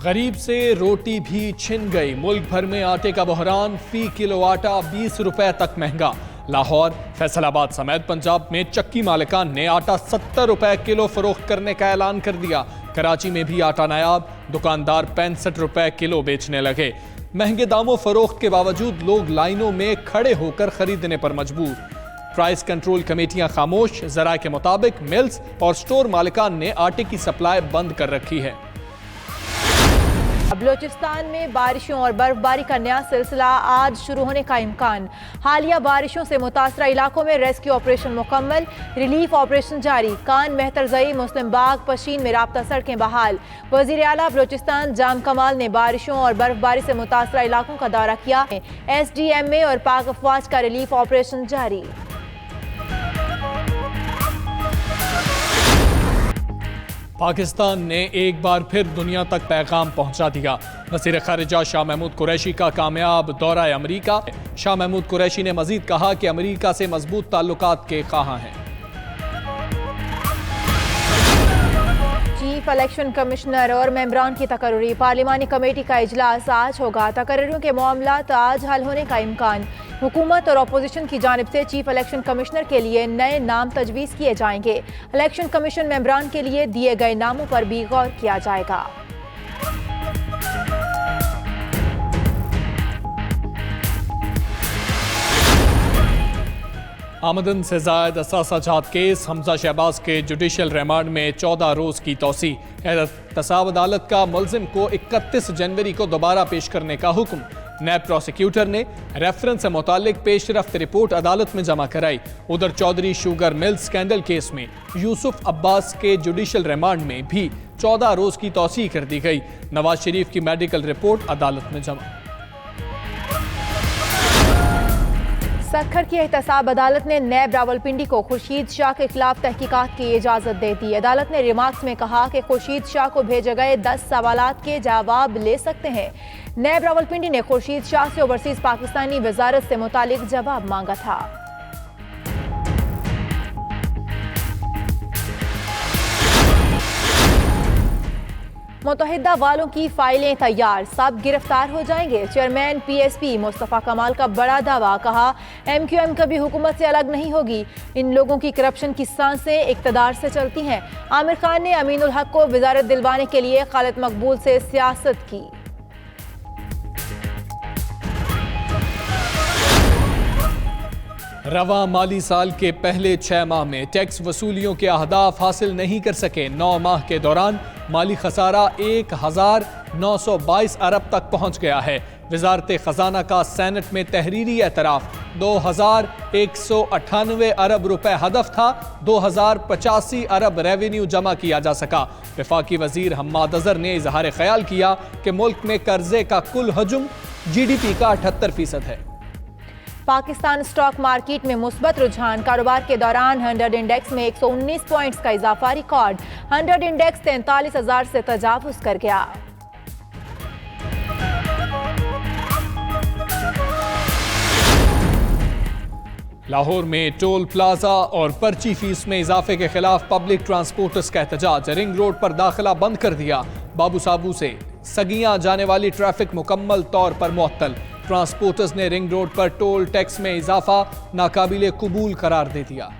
गरीब से रोटी भी छिन गई। मुल्क भर में आटे का बहरान, फी किलो आटा 20 रुपए तक महंगा। लाहौर, फैसलाबाद समेत पंजाब में चक्की मालिकान ने आटा 70 रुपए किलो फरोख्त करने का ऐलान कर दिया। कराची में भी आटा नायाब, दुकानदार 65 रुपए किलो बेचने लगे। महंगे दामों फरोख्त के बावजूद लोग लाइनों में खड़े होकर खरीदने पर मजबूर। प्राइस कंट्रोल कमेटियां खामोश। जरा के मुताबिक मिल्स और स्टोर मालिकान ने आटे की सप्लाई बंद कर रखी है। बलूचिस्तान में बारिशों और बर्फबारी का नया सिलसिला आज शुरू होने का इम्कान। हालिया बारिशों से मुतासरा इलाकों में रेस्क्यू ऑपरेशन मुकम्मल, रिलीफ ऑपरेशन जारी। कान, मेहतरजई, मुस्लिम बाग, पशीन में राब्ता सड़कें बहाल। वजीर आला बलूचिस्तान जाम कमाल ने बारिशों और बर्फबारी से मुतासरा इलाकों का दौरा किया। SDMA और पाक अफवाज का रिलीफ ऑपरेशन जारी। पाकिस्तान ने एक बार फिर दुनिया तक पैगाम पहुंचा दिया। वज़ीर ख़ारिजा शाह महमूद कुरैशी का कामयाब दौरा अमरीका। शाह महमूद कुरैशी ने मजीद कहा कि अमरीका से मजबूत ताल्लुकात के ख़्वाह हैं। चीफ इलेक्शन कमिश्नर और मेंबरान की तकर्री। पार्लिमानी कमेटी का इजलास आज होगा। तकर्रियों के मामलात आज हल होने का इम्कान। हुकूमत और अपोजिशन की जानिब से चीफ इलेक्शन कमिश्नर के लिए नए नाम तजवीज़ किए जाएंगे। इलेक्शन कमीशन मेंबरान के लिए दिए गए नामों पर भी गौर किया जाएगा। आमदन से जायद असासा जात केस। हमजा शहबाज के जुडिशल रिमांड में 14 रोज की तौसी। एहतसाब अदालत का मुलजिम को 31 जनवरी को दोबारा पेश करने का हुक्म। नैब प्रोसिक्यूटर ने रेफरेंस से मुतालिक पेशरफ्त रिपोर्ट अदालत में जमा कराई। उधर Chaudhry sugar mill scandal case में यूसुफ अब्बास के जुडिशल रिमांड में भी 14 रोज की तौसी कर दी गई। नवाज शरीफ की मेडिकल रिपोर्ट अदालत में जमा। सखर की एहतसाब अदालत ने नैब रावलपिंडी को खुर्शीद शाह के खिलाफ तहकीकात की इजाजत दे दी। अदालत ने रिमार्क्स में कहा कि खुर्शीद शाह को भेजे गए 10 सवालात के जवाब ले सकते हैं। नैब रावलपिंडी ने खुर्शीद शाह से ओवरसीज पाकिस्तानी वजारत से मुतालिक जवाब मांगा था। मुत्तहिदा वालों की फाइलें तैयार, सब गिरफ्तार हो जाएंगे। चेयरमैन PSP मुस्तफ़ा कमाल का बड़ा दावा। कहा MQM कभी हुकूमत से अलग नहीं होगी। इन लोगों की करप्शन की सांसें इक़्तिदार से चलती हैं। आमिर खान ने अमीनुल हक को वज़ारत दिलवाने के लिए खालिद मकबूल से सियासत की। रवा माली साल के पहले 6 माह में टैक्स वसूलियों के अहदाफ हासिल नहीं कर सके। 9 माह के दौरान माली खसारा 1922 अरब तक पहुंच गया है। वजारत खजाना का सेनेट में तहरीरी एतराफ। 2198 अरब रुपए हदफ था। 2085 अरब रेवेन्यू जमा किया जा सका। वफाकी वजीर हम्माद अजहर ने इजहार ख्याल किया कि मुल्क में कर्जे का कुल हजम GDP का 78% है। पाकिस्तान स्टॉक मार्केट में मुस्बत रुझान। कारोबार के दौरान 100 इंडेक्स में 119 पॉइंट्स का इजाफा रिकॉर्ड। 100 इंडेक्स 43,000 से तजावुज कर गया। लाहौर में टोल प्लाजा और पर्ची फीस में इजाफे के खिलाफ पब्लिक ट्रांसपोर्टर्स का एहतजाज। रिंग रोड पर दाखिला बंद कर दिया। बाबू साबू से सगियां जाने वाली ट्रैफिक मुकम्मल तौर पर मुअत्तल। ट्रांसपोर्टर्स ने रिंग रोड पर टोल टैक्स में इजाफा नाकाबिले कबूल करार दे दिया।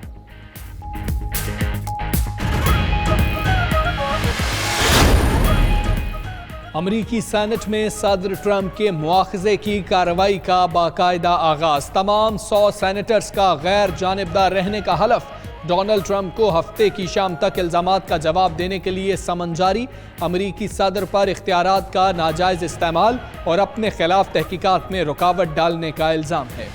अमरीकी सेनेट में सदर ट्रंप के मुआखजे की कार्रवाई का बाकायदा आगाज। तमाम 100 सेनेटर्स का गैर जानिबदार रहने का हलफ। डोनाल्ड ट्रंप को हफ्ते की शाम तक इल्जामात का जवाब देने के लिए समन जारी। अमरीकी सदर पर इख्तियारात का नाजायज इस्तेमाल और अपने खिलाफ तहकीकात में रुकावट डालने का इल्जाम है।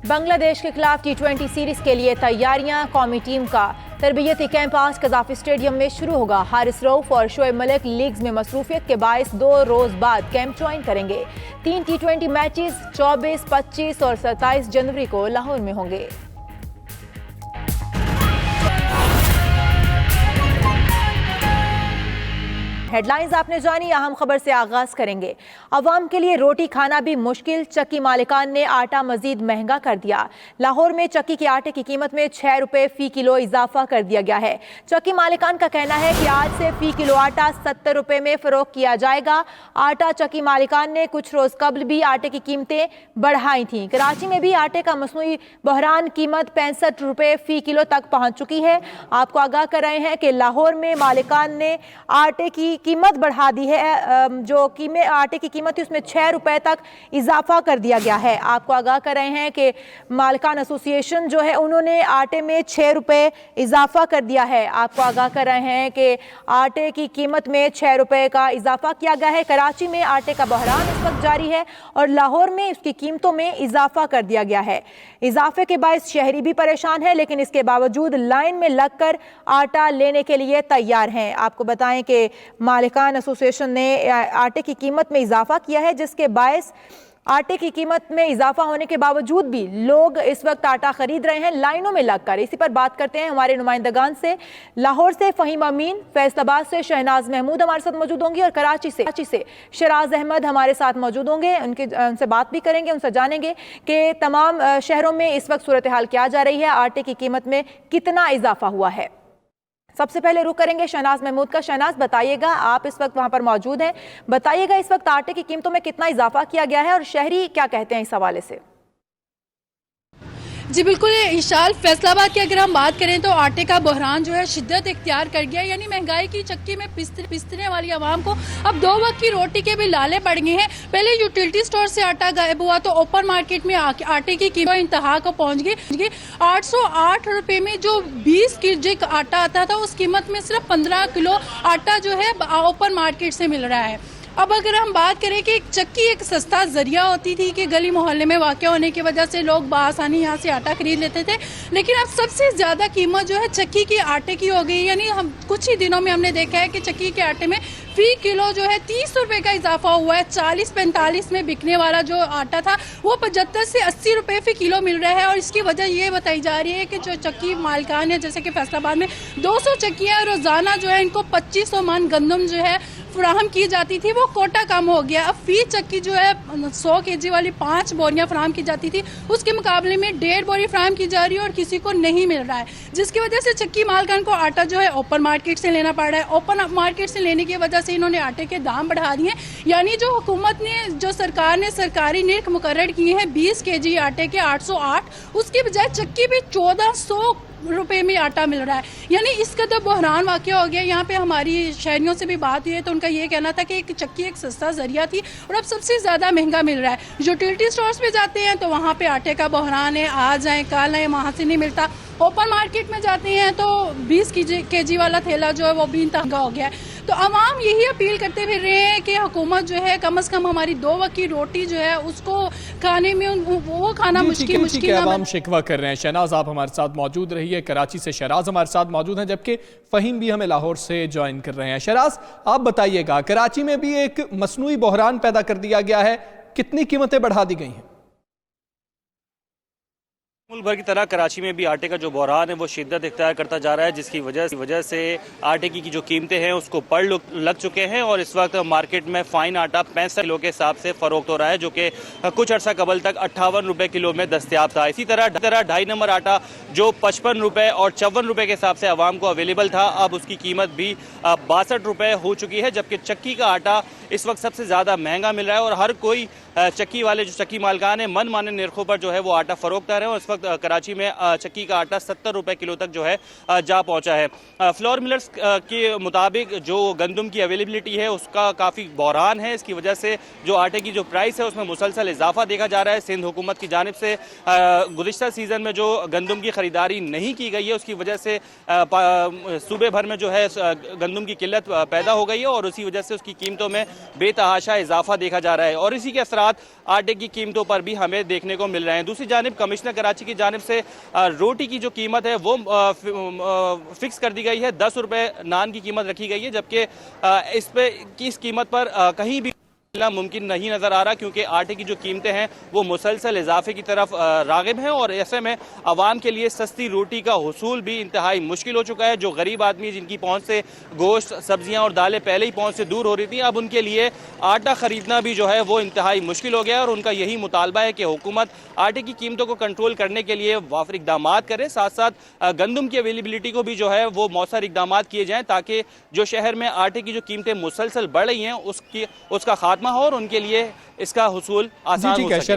बांग्लादेश के खिलाफ T20 सीरीज के लिए तैयारियां। कौमी टीम का तरबियती कैंप आज कज़ाफी स्टेडियम में शुरू होगा। हारिस रऊफ और शोएब मलिक लीग्स में मसरूफियत के बायस 2 रोज बाद कैंप ज्वाइन करेंगे। 3 T20 मैचेस 24, 25 और 27 जनवरी को लाहौर में होंगे। हेडलाइंस आपने जानी, अहम खबर से आगाज करेंगे। अवाम के लिए रोटी खाना भी मुश्किल, चक्की मालिकान ने आटा मजीद महंगा कर दिया। लाहौर में चक्की के आटे की कीमत में 6 रुपए फी किलो इजाफा कर दिया गया है। चक्की मालिकान का कहना है कि आज से फी किलो आटा 70 रुपए में फरोख्त किया जाएगा। आटा चक्की मालिकान ने कुछ रोज कबल भी आटे की कीमतें बढ़ाई थी। कराची में भी आटे का मसनूई बहरान कीमत 65 रुपए फी किलो तक पहुंच चुकी है। आपको आगाह कर रहे हैं कि लाहौर में मालिकान ने आटे की कीमत बढ़ा दी है। जो आटे की कीमत थी उसमें 6 रुपए तक इजाफा कर दिया गया है। आपको आगाह कर रहे हैं कि मालिकान एसोसिएशन जो है उन्होंने आटे में 6 रुपए इजाफा कर दिया है। आपको आगाह कर रहे हैं कि आटे की कीमत में 6 रुपए का इजाफा किया गया है। कराची में आटे का बहरान इस वक्त जारी है और लाहौर में इसकी कीमतों में इजाफा कर दिया गया है। इजाफे के बायस शहरी भी परेशान है, लेकिन इसके बावजूद लाइन में लगकर आटा लेने के लिए तैयार हैं। आपको बताएं कि मालिकान एसोसिएशन ने आटे की कीमत में इजाफा किया है, जिसके बायस आटे की कीमत में इजाफा होने के बावजूद भी लोग इस वक्त आटा खरीद रहे हैं लाइनों में लगकर। इसी पर बात करते हैं हमारे नुमाइंदगान से। लाहौर से फ़हीम अमीन, फैसलाबाद से शहनाज महमूद हमारे साथ मौजूद होंगी और कराची से शराज अहमद हमारे साथ मौजूद होंगे। उनसे बात भी करेंगे, उनसे जानेंगे कि तमाम शहरों में इस वक्त सूरत हाल क्या जा रही है, आटे की कीमत में कितना इजाफा हुआ है। सबसे पहले रुख करेंगे शहनाज महमूद का। शहनाज, बताइएगा, आप इस वक्त वहां पर मौजूद हैं, बताइएगा इस वक्त आटे की कीमतों में कितना इजाफा किया गया है और शहरी क्या कहते हैं इस हवाले से। जी बिल्कुल इशाल, फैसलाबाद की अगर हम बात करें तो आटे का बहरान जो है शिद्दत इख्तियार कर गया, यानी महंगाई की चक्की में पिसने वाली आवाम को अब 2 वक्त की रोटी के भी लाले पड़ गए हैं। पहले यूटिलिटी स्टोर से आटा गायब हुआ तो ओपन मार्केट में आटे की कीमत इंतहा को पहुंच गई। 808 रुपए में जो 20 केजी आटा आता था उस कीमत में सिर्फ 15 किलो आटा जो है ओपन मार्केट से मिल रहा है। अब अगर हम बात करें कि चक्की एक सस्ता जरिया होती थी कि गली मोहल्ले में वाक़या होने की वजह से लोग बआसानी यहाँ से आटा खरीद लेते थे, लेकिन अब सबसे ज़्यादा कीमत जो है चक्की के आटे की हो गई। यानी हम कुछ ही दिनों में हमने देखा है कि चक्की के आटे में फी किलो जो है 30 रुपए का इजाफा हुआ है। 40-45 में बिकने वाला जो आटा था वो 75 से 80 रुपए फी किलो मिल रहा है। और इसकी वजह ये बताई जा रही है कि जो चक्की मालिकान है, जैसे कि फैसलाबाद में 200 चक्कियाँ रोजाना जो है इनको 2500 मन गंदम जो है फराहम की जाती थी, वो कोटा कम हो गया। अब फी चक्की जो है 100 केजी वाली 5 बोरियां फराहम की जाती थी, उसके मुकाबले में 1.5 बोरी फराहम की जा रही है और किसी को नहीं मिल रहा है, जिसकी वजह से चक्की मालकान को आटा जो है ओपन मार्केट से लेना पड़ रहा है। ओपन मार्केट से लेने की वजह से इन्होंने आटे के दाम बढ़ा दिए। यानी जो हुकूमत ने, जो सरकार ने सरकारी निर्ख मुकर्रर किए हैं 20 केजी आटे के 808, उसकी बजाय चक्की भी 1400 रुपए में आटा मिल रहा है। यानी इसका तो बहरान वाक़या हो गया। यहाँ पे हमारी शहरियों से भी बात हुई है तो उनका ये कहना था कि एक चक्की एक सस्ता जरिया थी और अब सबसे ज़्यादा महंगा मिल रहा है। यूटिलिटी स्टोर्स पे जाते हैं तो वहाँ पे आटे का बहरान है, आज आए कल आए, वहाँ से नहीं मिलता। ओपन मार्केट में जाते हैं तो 20 केजी वाला थैला जो है वो भी महंगा हो गया है। तो आवाम यही अपील करते फिर रहे हैं कि हुकूमत जो है कम से कम हमारी 2 वक्त की रोटी जो है उसको खाने में वो खाना मुश्किल आवाम शिकवा कर रहे हैं। शहनाज, आप हमारे साथ मौजूद रहिए। कराची से शराज हमारे साथ मौजूद हैं, जबकि फ़हीम भी हमें लाहौर से ज्वाइन कर रहे हैं। शराज, आप बताइएगा, कराची में भी एक मसनूई बहरान पैदा कर दिया गया है, कितनी कीमतें बढ़ा दी गई हैं? मुल्क भर की तरह कराची में भी आटे का जो बहरान है वो शिद्दत इख्तियार करता जा रहा है, जिसकी वजह से आटे की जो कीमतें हैं उसको पड़ लग चुके हैं और इस वक्त मार्केट में फाइन आटा 65 किलो के हिसाब से फरोख्त हो रहा है, जो कि कुछ अर्सा कबल तक 58 रुपए किलो में दस्तयाब था। इसी तरह 2.5 नंबर आटा जो 55 रुपए और 54 रुपए के हिसाब से आवाम को अवेलेबल था, अब उसकी कीमत भी 62 रुपए हो चुकी है। जबकि चक्की का आटा इस वक्त सबसे ज़्यादा महंगा मिल रहा है और हर कोई चक्की वाले जो चक्की मालकान है मन माने निर्खों पर जो है वो आटा फरोख्त कर रहे हैं और इस वक्त कराची में चक्की का आटा 70 रुपए किलो तक जो है जा पहुंचा है। फ्लोर मिलर्स के मुताबिक जो गंदम की अवेलेबिलिटी है उसका काफ़ी बहरान है, इसकी वजह से जो आटे की जो प्राइस है उसमें मुसलसल इजाफा देखा जा रहा है। सिंध हुकूमत की जानिब से गुज़िश्ता सीज़न में जो गंदम की ख़रीदारी नहीं की गई है उसकी वजह से सूबे भर में जो है गंदम की किल्लत पैदा हो गई है और उसी वजह से उसकी कीमतों में बेतहाशा इजाफा देखा जा रहा है और इसी के असरात आटे की कीमतों पर भी हमें देखने को मिल रहे हैं। दूसरी जानिब कमिश्नर कराची की जानिब से रोटी की जो कीमत है वो फिक्स कर दी गई है, 10 रुपए नान की कीमत रखी गई है, जबकि इस कीमत पर कहीं भी मुमकिन नहीं नजर आ रहा, क्योंकि आटे की जो कीमतें हैं वो मुसलसल इजाफे की तरफ रागिब हैं और ऐसे में आवाम के लिए सस्ती रोटी का हुसूल भी इंतहाई मुश्किल हो चुका है। जो गरीब आदमी जिनकी पहुंच से गोश्त, सब्जियां और दालें पहले ही पहुंच से दूर हो रही थी, अब उनके लिए आटा खरीदना भी जो है वो इंतहाई मुश्किल हो गया है और उनका यही मुतालबा है कि हुकूमत आटे की कीमतों को कंट्रोल करने के लिए वाफिर इकदाम करे, साथ साथ गंदम की अवेलेबिलिटी को भी जो है वो मौसर इकदाम किए जाएं, ताकि जो शहर में आटे की जो कीमतें मुसलसल बढ़ रही हैं उसका खात्मा हो और उनके लिए इसका हुसूल आसान हो सके।